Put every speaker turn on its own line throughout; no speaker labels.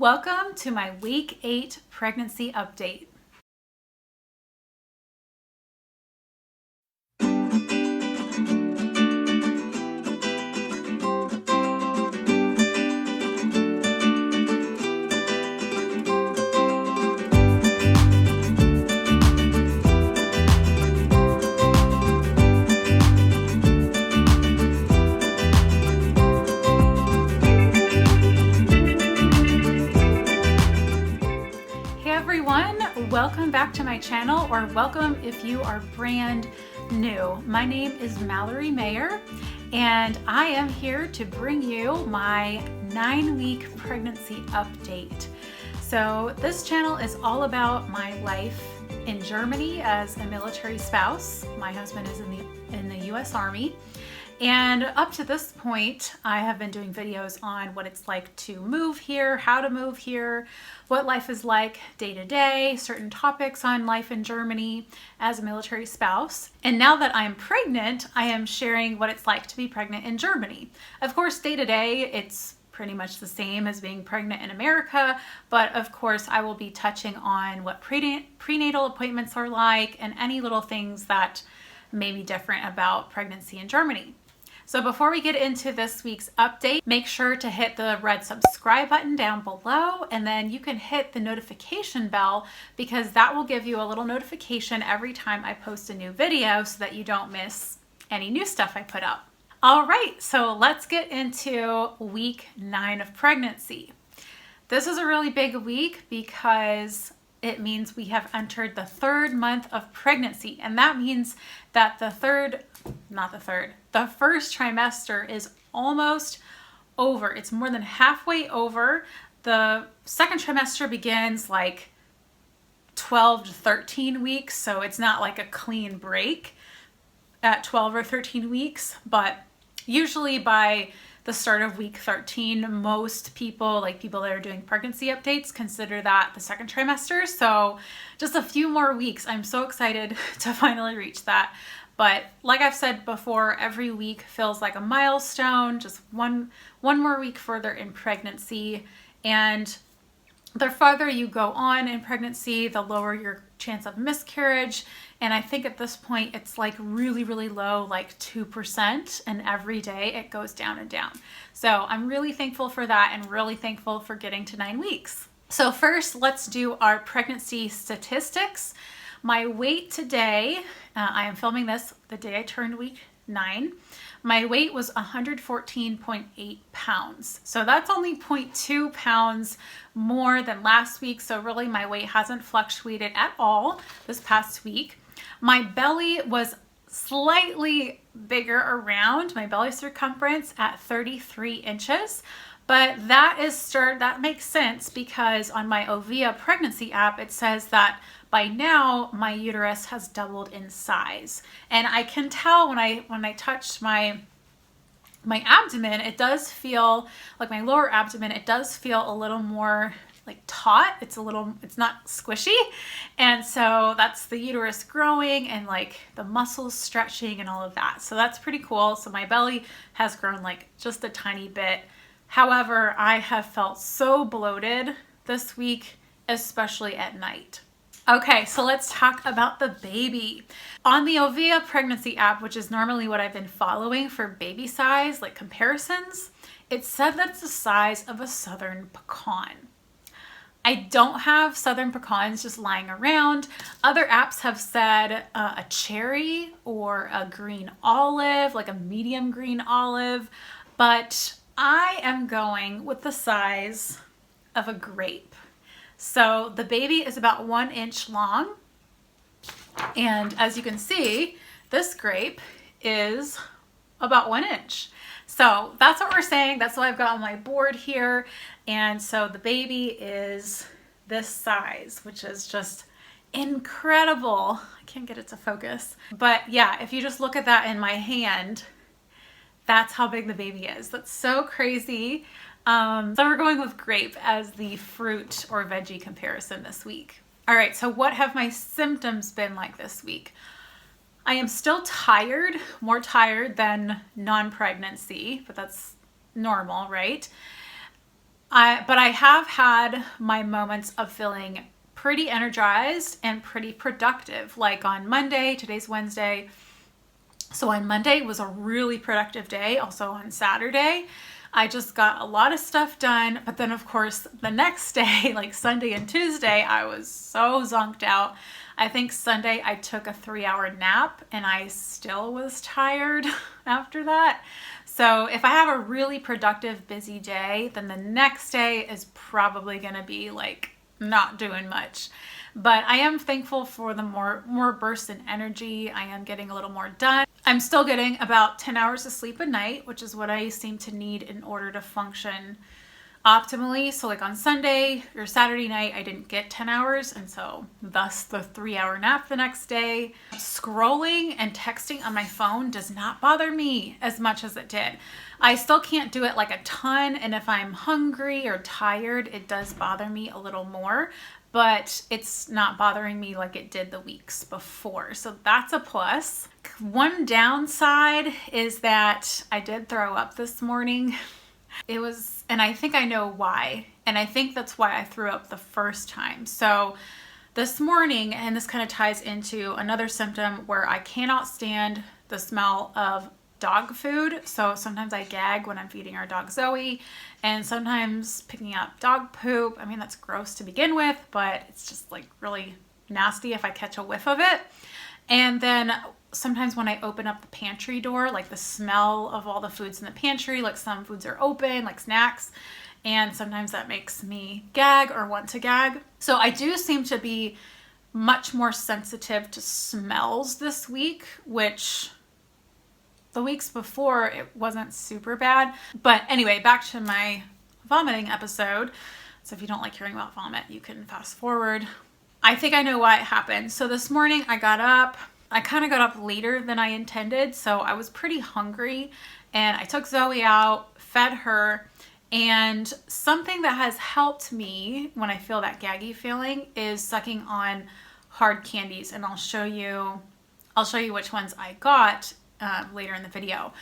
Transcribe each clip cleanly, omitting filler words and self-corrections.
Welcome to my week 8 pregnancy update. Welcome back to my channel, or welcome if you are brand new. My name is Mallory Mayer, and I am here to bring you my 9-week pregnancy update. So this channel is all about my life in Germany as a military spouse. My husband is in the US Army. And up to this point, I have been doing videos on what it's like to move here, how to move here, what life is like day to day, certain topics on life in Germany as a military spouse. And now that I'm pregnant, I am sharing what it's like to be pregnant in Germany. Of course, day to day, it's pretty much the same as being pregnant in America, but of course I will be touching on what prenatal appointments are like and any little things that may be different about pregnancy in Germany. So before we get into this week's update, make sure to hit the red subscribe button down below, and then you can hit the notification bell because that will give you a little notification every time I post a new video so that you don't miss any new stuff I put up. All right, so let's get into week 9 of pregnancy. This is a really big week because it means we have entered the 3rd month of pregnancy, and that means that the first trimester is almost over. It's more than halfway over. The second trimester begins like 12 to 13 weeks, so it's not like a clean break at 12 or 13 weeks, but usually by the start of week 13, most people, like people that are doing pregnancy updates, consider that the second trimester. So just a few more weeks. I'm so excited to finally reach that. But like I've said before, every week feels like a milestone, just one more week further in pregnancy. And the farther you go on in pregnancy, the lower your chance of miscarriage. And I think at this point, it's like really, really low, like 2%. And every day it goes down and down. So I'm really thankful for that and really thankful for getting to 9 weeks. So first, let's do our pregnancy statistics. My weight today, I am filming this the day I turned week 9. My weight was 114.8 pounds. So that's only 0.2 pounds more than last week. So really my weight hasn't fluctuated at all this past week. My belly was slightly bigger around, my belly circumference at 33 inches. But that makes sense because on my Ovia pregnancy app, it says that by now my uterus has doubled in size. And I can tell when I touch my abdomen, it does feel like my lower abdomen, it does feel a little more like taut. It's not squishy. And so that's the uterus growing and like the muscles stretching and all of that. So that's pretty cool. So my belly has grown like just a tiny bit. However, I have felt so bloated this week, especially at night. Okay, so let's talk about the baby. On the Ovia pregnancy app, which is normally what I've been following for baby size, like comparisons, it said that's the size of a southern pecan. I don't have southern pecans just lying around. Other apps have said a cherry or a green olive, like a medium green olive, but I am going with the size of a grape. So the baby is about 1 inch long. And as you can see, this grape is about 1 inch. So that's what we're saying. That's what I've got on my board here. And so the baby is this size, which is just incredible. I can't get it to focus. But yeah, if you just look at that in my hand, that's how big the baby is. That's so crazy. So we're going with grape as the fruit or veggie comparison this week. All right, so what have my symptoms been like this week? I am still tired, more tired than non-pregnancy, but that's normal, right? But I have had my moments of feeling pretty energized and pretty productive. Like on Monday, today's Wednesday. So on Monday was a really productive day. Also on Saturday, I just got a lot of stuff done. But then of course the next day, like Sunday and Tuesday, I was so zonked out. I think Sunday I took a 3-hour nap and I still was tired after that. So if I have a really productive, busy day, then the next day is probably going to be like not doing much. But I am thankful for the more bursts in energy. I am getting a little more done. I'm still getting about 10 hours of sleep a night, which is what I seem to need in order to function optimally. So like on Sunday or Saturday night, I didn't get 10 hours. And so thus the 3-hour nap the next day. Scrolling and texting on my phone does not bother me as much as it did. I still can't do it like a ton. And if I'm hungry or tired, it does bother me a little more, but it's not bothering me like it did the weeks before. So that's a plus. One downside is that I did throw up this morning. And I think I know why. And I think that's why I threw up the first time. So this morning, and this kind of ties into another symptom where I cannot stand the smell of dog food. So sometimes I gag when I'm feeding our dog Zoe, and sometimes picking up dog poop. I mean, that's gross to begin with, but it's just like really nasty if I catch a whiff of it. And then sometimes when I open up the pantry door, like the smell of all the foods in the pantry, like some foods are open, like snacks, and sometimes that makes me gag or want to gag. So I do seem to be much more sensitive to smells this week, which the weeks before it wasn't super bad. But anyway, back to my vomiting episode. So if you don't like hearing about vomit, you can fast forward. I think I know why it happened. So this morning I got up. I kind of got up later than I intended, so I was pretty hungry, and I took Zoe out, fed her, and something that has helped me when I feel that gaggy feeling is sucking on hard candies, and I'll show you which ones I got later in the video.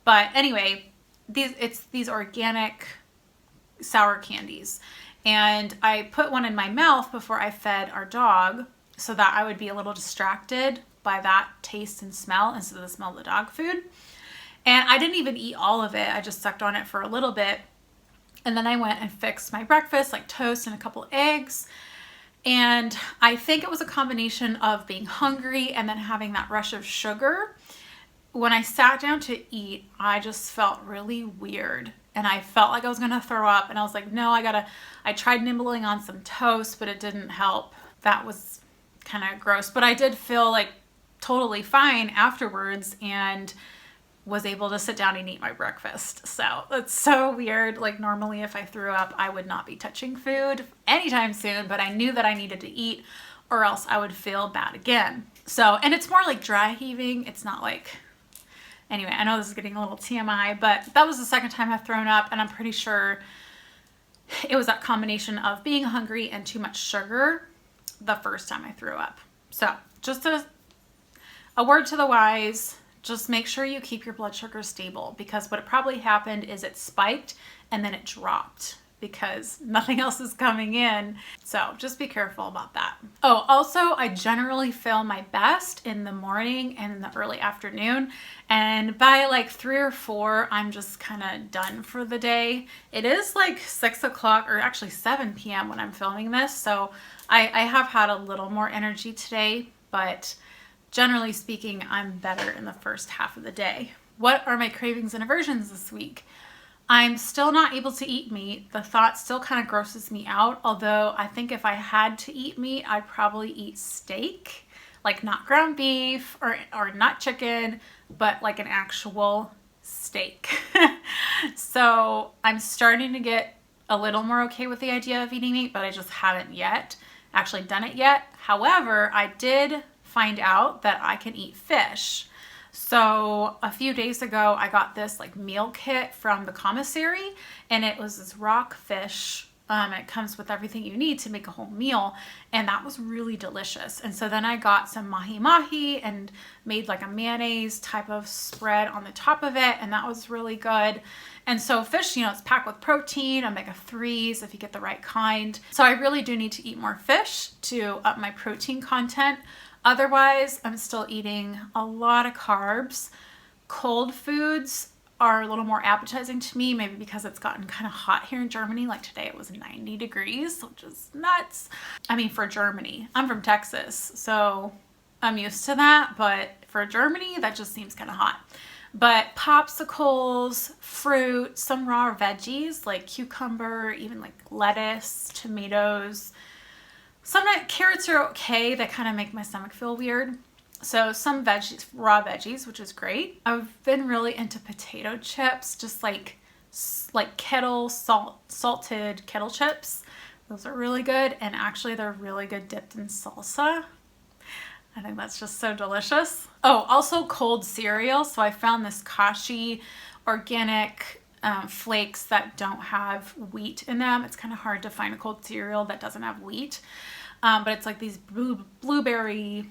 But anyway, it's these organic sour candies, and I put one in my mouth before I fed our dog so that I would be a little distracted by that taste and smell instead of the smell of the dog food. And I didn't even eat all of it. I just sucked on it for a little bit. And then I went and fixed my breakfast, like toast and a couple eggs. And I think it was a combination of being hungry and then having that rush of sugar. When I sat down to eat, I just felt really weird. And I felt like I was gonna throw up. And I was like, no, I tried nibbling on some toast, but it didn't help. That was kind of gross. But I did feel like totally fine afterwards and was able to sit down and eat my breakfast. So that's so weird. Like normally if I threw up, I would not be touching food anytime soon, but I knew that I needed to eat or else I would feel bad again. So, and it's more like dry heaving. It's not like, anyway, I know this is getting a little TMI, but that was the second time I've thrown up, and I'm pretty sure it was that combination of being hungry and too much sugar the first time I threw up. So just a word to the wise, just make sure you keep your blood sugar stable, because what probably happened is it spiked and then it dropped because nothing else is coming in. So just be careful about that. Oh, also I generally feel my best in the morning and in the early afternoon. And by like 3 or 4, I'm just kind of done for the day. It is like 6 o'clock or actually 7 p.m. when I'm filming this. So I have had a little more energy today, but generally speaking, I'm better in the first half of the day. What are my cravings and aversions this week? I'm still not able to eat meat. The thought still kind of grosses me out, although I think if I had to eat meat, I'd probably eat steak, like not ground beef or not chicken, but like an actual steak. So I'm starting to get a little more okay with the idea of eating meat, but I just haven't yet actually done it yet. However, I did find out that I can eat fish. So a few days ago, I got this like meal kit from the commissary, and it was this rock fish It comes with everything you need to make a whole meal, and that was really delicious. And so then I got some mahi and made like a mayonnaise type of spread on the top of it, and that was really good. And so fish, it's packed with protein, omega-3s if you get the right kind. So I really do need to eat more fish to up my protein content. Otherwise, I'm still eating a lot of carbs. Cold foods are a little more appetizing to me, maybe because it's gotten kind of hot here in Germany. Like today it was 90 degrees, which is nuts. I mean, for Germany, I'm from Texas, so I'm used to that, but for Germany, that just seems kind of hot. But popsicles, fruit, some raw veggies like cucumber, even like lettuce, tomatoes. Sometimes carrots are okay. They kind of make my stomach feel weird. So some veggies, raw veggies, which is great. I've been really into potato chips, just like salted kettle chips. Those are really good. And actually they're really good dipped in salsa. I think that's just so delicious. Oh, also cold cereal. So I found this Kashi organic flakes that don't have wheat in them. It's kind of hard to find a cold cereal that doesn't have wheat. But it's like these blueberry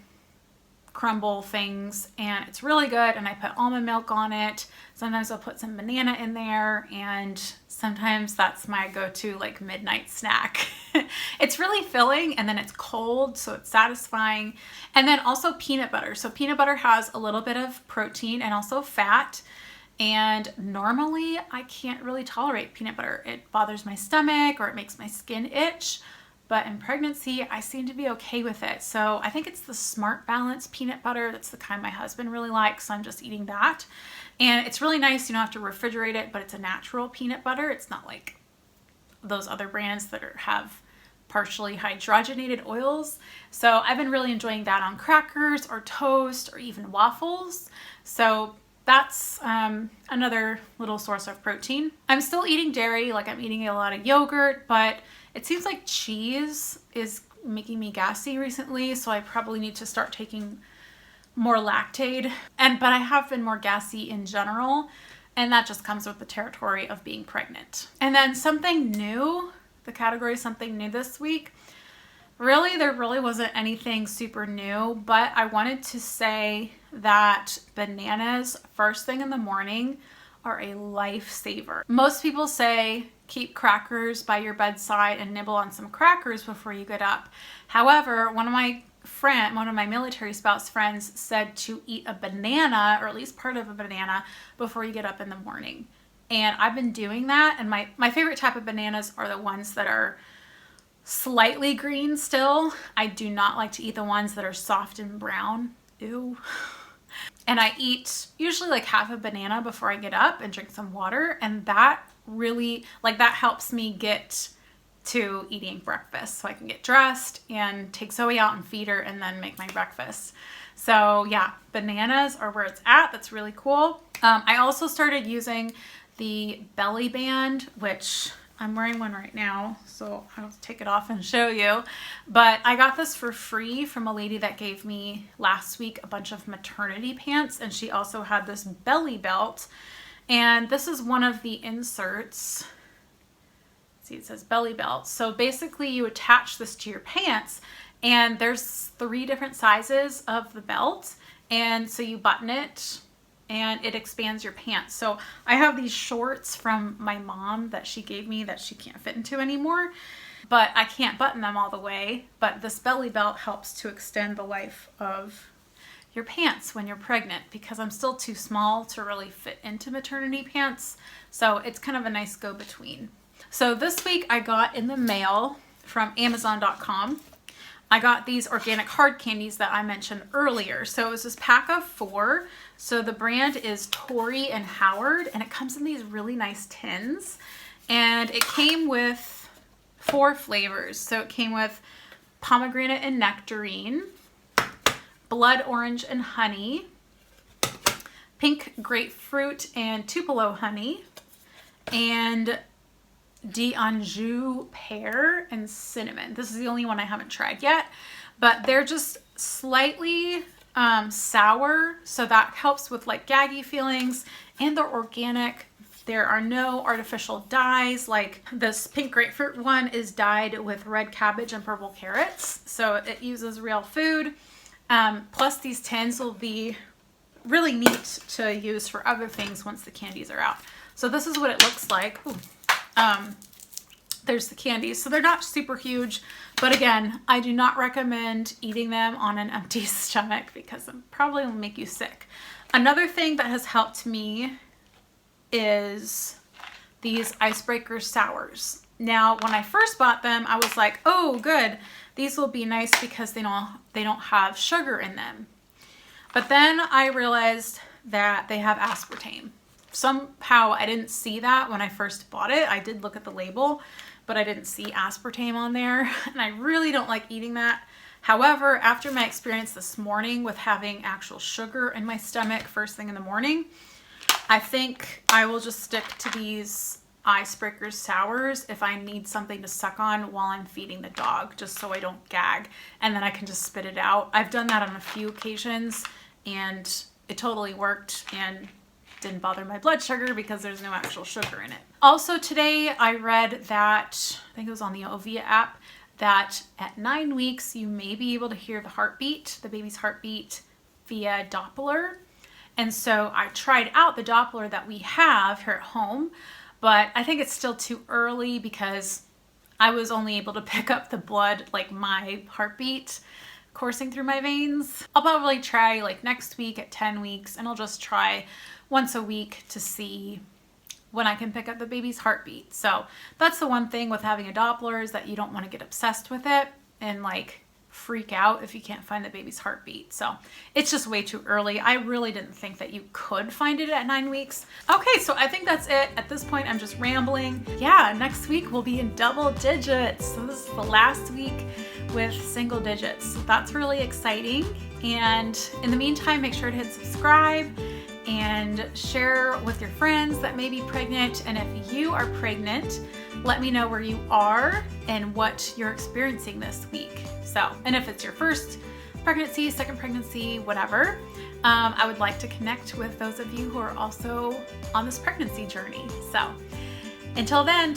crumble things, and it's really good. And I put almond milk on it. Sometimes I'll put some banana in there, and sometimes that's my go-to like midnight snack. It's really filling, and then it's cold, so it's satisfying. And then also peanut butter. So peanut butter has a little bit of protein and also fat. And normally I can't really tolerate peanut butter. It bothers my stomach or it makes my skin itch. But in pregnancy, I seem to be okay with it. So I think it's the Smart Balance peanut butter. That's the kind my husband really likes. So I'm just eating that. And it's really nice. You don't have to refrigerate it, but it's a natural peanut butter. It's not like those other brands that have partially hydrogenated oils. So I've been really enjoying that on crackers or toast or even waffles. So that's another little source of protein. I'm still eating dairy, like I'm eating a lot of yogurt, but it seems like cheese is making me gassy recently, so I probably need to start taking more Lactaid. But I have been more gassy in general, and that just comes with the territory of being pregnant. And then something new, the category something new this week. Really, there really wasn't anything super new, but I wanted to say that bananas first thing in the morning are a lifesaver. Most people say keep crackers by your bedside and nibble on some crackers before you get up. However, one of my military spouse friends said to eat a banana, or at least part of a banana, before you get up in the morning. And I've been doing that, and my favorite type of bananas are the ones that are slightly green still. I do not like to eat the ones that are soft and brown. Ew. And I eat usually like half a banana before I get up and drink some water. And that really, that helps me get to eating breakfast. So I can get dressed and take Zoe out and feed her and then make my breakfast. So yeah, bananas are where it's at. That's really cool. I also started using the belly band, which I'm wearing one right now, so I'll take it off and show you. But I got this for free from a lady that gave me last week a bunch of maternity pants, and she also had this belly belt. And this is one of the inserts. See, it says belly belt. So basically you attach this to your pants, and there's 3 different sizes of the belt. And so you button it and it expands your pants. So I have these shorts from my mom that she gave me that she can't fit into anymore, but I can't button them all the way. But this belly belt helps to extend the life of your pants when you're pregnant, because I'm still too small to really fit into maternity pants. So it's kind of a nice go-between. So this week I got in the mail from Amazon.com. I got these organic hard candies that I mentioned earlier. So it was this pack of 4. So the brand is Tori and Howard, and it comes in these really nice tins. And it came with 4 flavors. So it came with pomegranate and nectarine, blood orange and honey, pink grapefruit and Tupelo honey, and D'Anjou pear and cinnamon. This is the only one I haven't tried yet, but they're just slightly sour, so that helps with like gaggy feelings, and they're organic, There are no artificial dyes. Like this pink grapefruit one is dyed with red cabbage and purple carrots. So it uses real food. Plus these tins will be really neat to use for other things once the candies are out. So this is what it looks like. Ooh. There's the candies. So they're not super huge, but again, I do not recommend eating them on an empty stomach because it probably will make you sick. Another thing that has helped me is these icebreaker sours. Now, when I first bought them, I was like, oh, good. These will be nice because they don't have sugar in them. But then I realized that they have aspartame. Somehow I didn't see that when I first bought it. I did look at the label, but I didn't see aspartame on there. And I really don't like eating that. However, after my experience this morning with having actual sugar in my stomach first thing in the morning, I think I will just stick to these icebreaker sours if I need something to suck on while I'm feeding the dog, just so I don't gag, and then I can just spit it out. I've done that on a few occasions and it totally worked and didn't bother my blood sugar because there's no actual sugar in it. Also today I read that, I think it was on the Ovia app, that at 9 weeks you may be able to hear the heartbeat, the baby's heartbeat, via Doppler. And so I tried out the Doppler that we have here at home, but I think it's still too early because I was only able to pick up the blood, like my heartbeat coursing through my veins. I'll probably try like next week at 10 weeks, and I'll just try once a week to see when I can pick up the baby's heartbeat. So that's the one thing with having a Doppler, is that you don't want to get obsessed with it and like freak out if you can't find the baby's heartbeat. So it's just way too early. I really didn't think that you could find it at 9 weeks. Okay, so I think that's it. At this point, I'm just rambling. Yeah, next week we'll be in double digits. So this is the last week with single digits. So that's really exciting. And in the meantime, make sure to hit subscribe and share with your friends that may be pregnant. And if you are pregnant, let me know where you are and what you're experiencing this week. So, and if it's your first pregnancy, second pregnancy, whatever, I would like to connect with those of you who are also on this pregnancy journey. So until then,